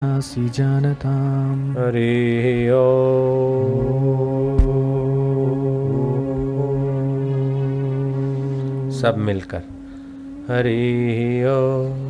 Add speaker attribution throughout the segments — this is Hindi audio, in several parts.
Speaker 1: असि जानताम्।
Speaker 2: हरि ओम। सब मिलकर हरि ओम।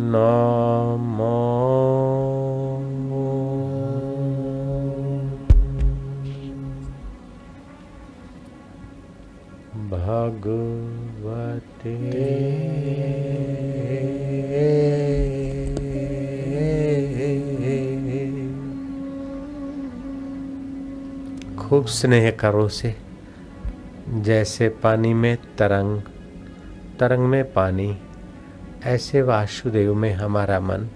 Speaker 2: नमो भगवते खूब स्नेह करो से, जैसे पानी में तरंग, तरंग में पानी, ऐसे वासुदेव में हमारा मन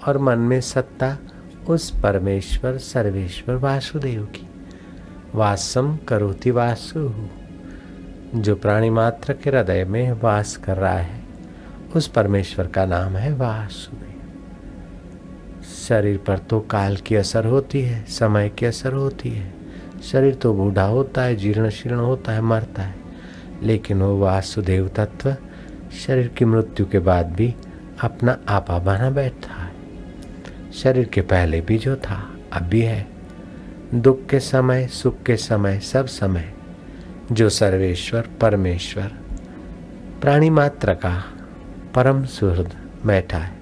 Speaker 2: और मन में सत्ता उस परमेश्वर सर्वेश्वर वासुदेव की। वासम करोति वासु, जो प्राणी मात्र के हृदय में वास कर रहा है, उस परमेश्वर का नाम है वासुदेव। शरीर पर तो काल की असर होती है, समय की असर होती है। शरीर तो बूढ़ा होता है, जीर्ण शीर्ण होता है, मरता है, लेकिन वो वासुदेव तत्व शरीर की मृत्यु के बाद भी अपना आपा बना बैठा है। शरीर के पहले भी जो था अब भी है। दुख के समय, सुख के समय, सब समय जो सर्वेश्वर परमेश्वर प्राणी मात्र का परम सुहृद बैठा है।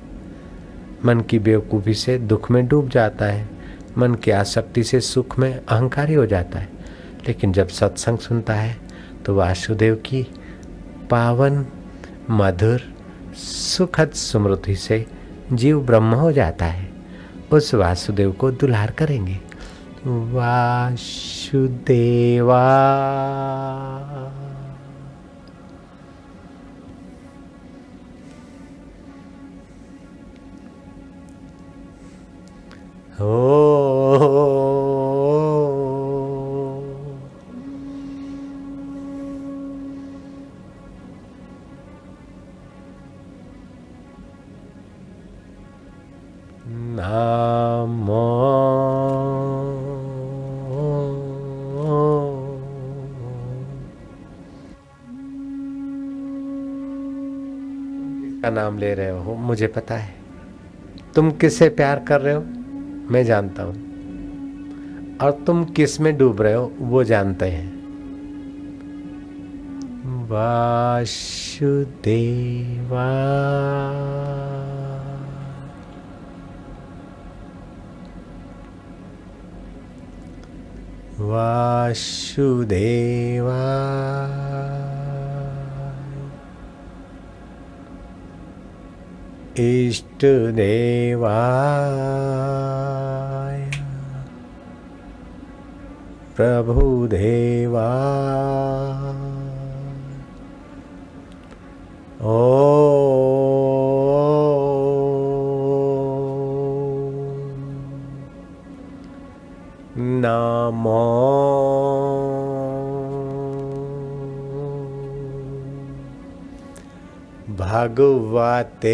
Speaker 2: मन की बेवकूफ़ी से दुख में डूब जाता है, मन की आसक्ति से सुख में अहंकारी हो जाता है, लेकिन जब सत्संग सुनता है तो वासुदेव की पावन मधुर सुखद स्मृति से जीव ब्रह्म हो जाता है। उस वासुदेव को दुलार करेंगे। वासुदेवा ओ नमो का नाम ले रहे हो मुझे पता है। तुम किससे प्यार कर रहे हो मैं जानता हूं, और तुम किस में डूब रहे हो वो जानते हैं। वासुदेवा वासुदेवा इष्ट देवाय प्रभु देवा नमो भगवते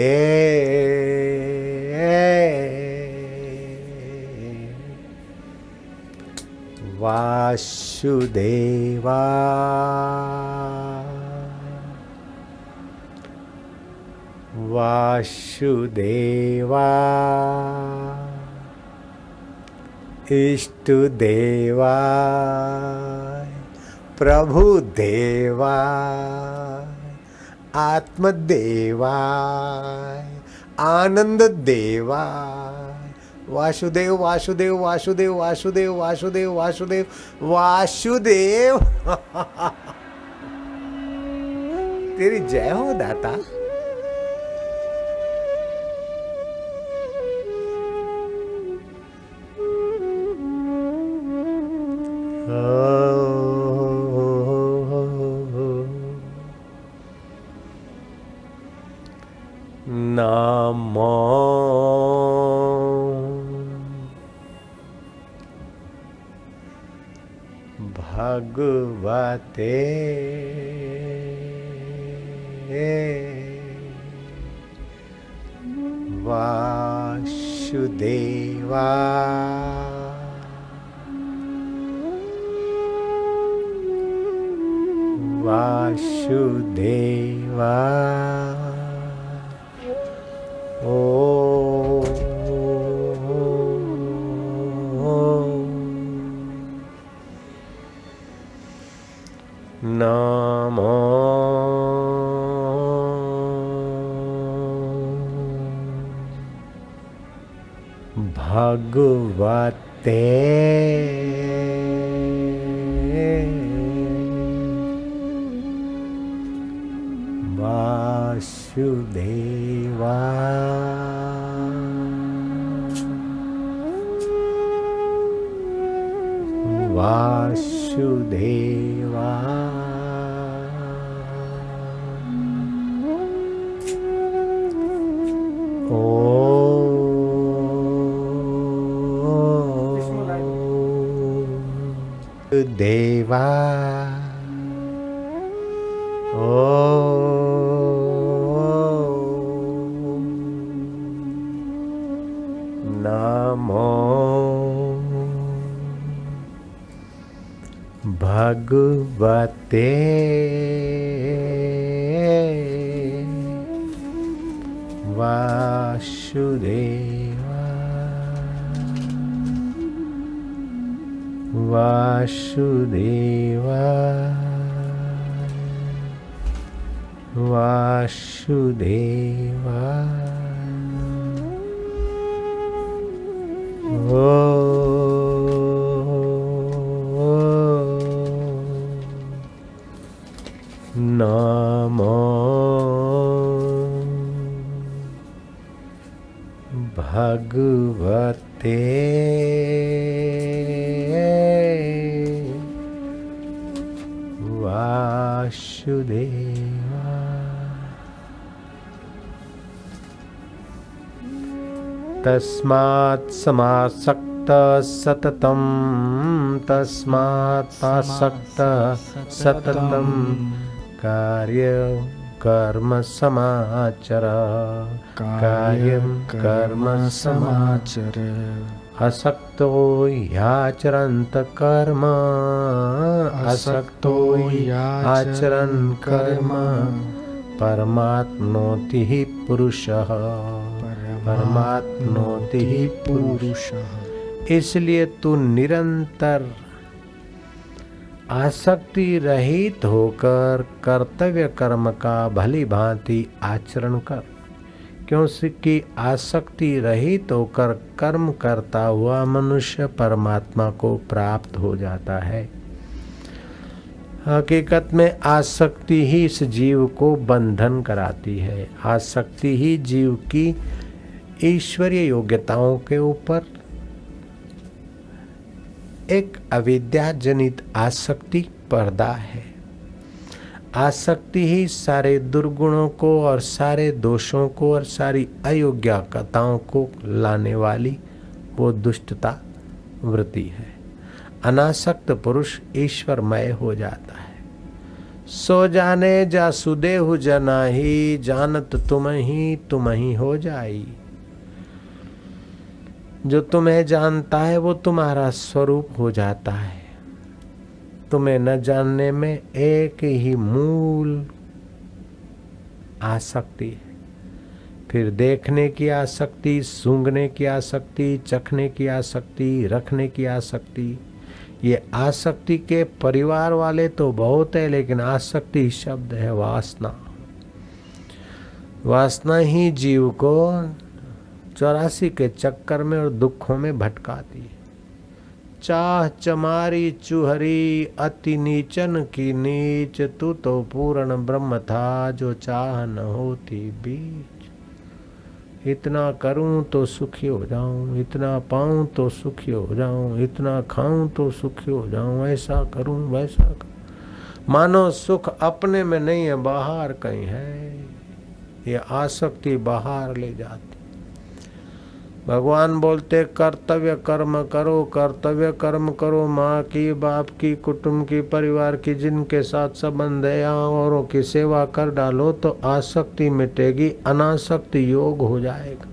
Speaker 2: वासुदेवा वासुदेवा इष्ट देवा प्रभु देवा आत्मदेवाय आनंद देवाय वासुदेव वासुदेव वासुदेव वासुदेव वासुदेव वासुदेव वासुदेव। तेरी जय हो दाता। नमो भगवते वासुदेवा वासुदेवा ओ नमो भगवते वासुदेवा वासुदेवा ओ देवा ओ नमो भगवते वासुदेवा वासुदेवा वासुदेवा ओ नमो भगवते वासुदेवा तस्मात् समासक्त सततं तस्मात् आसक्त सततं कार्य कर्म समाचर कार्यं कर्म समाचर असक्तो ह्याचरन्त कर्म असक्तो ह्याचरन् कर्म परमाप्नोति हि पुरुषः परमाप्नोति हि पुरुषः। इसलिए तू निरंतर आसक्ति रहित होकर कर्तव्य कर्म का भली भांति आचरण कर, क्योंकि आसक्ति रहित होकर कर्म करता हुआ मनुष्य परमात्मा को प्राप्त हो जाता है। हकीकत में आसक्ति ही इस जीव को बंधन कराती है। आसक्ति ही जीव की ईश्वरीय योग्यताओं के ऊपर एक अविद्या जनित आसक्ति पर्दा है। आसक्ति ही सारे दुर्गुणों को और सारे दोषों को और सारी अयोग्यताओं को लाने वाली वो दुष्टता वृत्ति है। अनासक्त पुरुष ईश्वरमय हो जाता है। सो जाने जा सुदेहु जना ही जानत तुम ही हो जाई। जो तुम्हें जानता है वो तुम्हारा स्वरूप हो जाता है। तुम्हें न जानने में एक ही मूल आसक्ति है। फिर देखने की आसक्ति, सूंघने की आसक्ति, चखने की आसक्ति, रखने की आसक्ति। ये आसक्ति के परिवार वाले तो बहुत है, लेकिन आसक्ति शब्द है वासना। वासना ही जीव को 84 के चक्कर में और दुखों में भटकाती है। चाह चमारी चुहरी अति नीचन की नीच, तू तो पूर्ण ब्रह्म था जो चाह न होती बीच। इतना करूं तो सुखी हो जाऊं, इतना पाऊं तो सुखी हो जाऊं, इतना खाऊं तो सुखी हो जाऊं, ऐसा करूं वैसा करूं। मानो सुख अपने में नहीं है, बाहर कहीं है। ये आसक्ति बाहर ले जाती। भगवान बोलते कर्तव्य कर्म करो, कर्तव्य कर्म करो। माँ की, बाप की, कुटुंब की, परिवार की, जिनके साथ संबंध है, औरों की सेवा कर डालो तो आसक्ति मिटेगी, अनासक्ति योग हो जाएगा।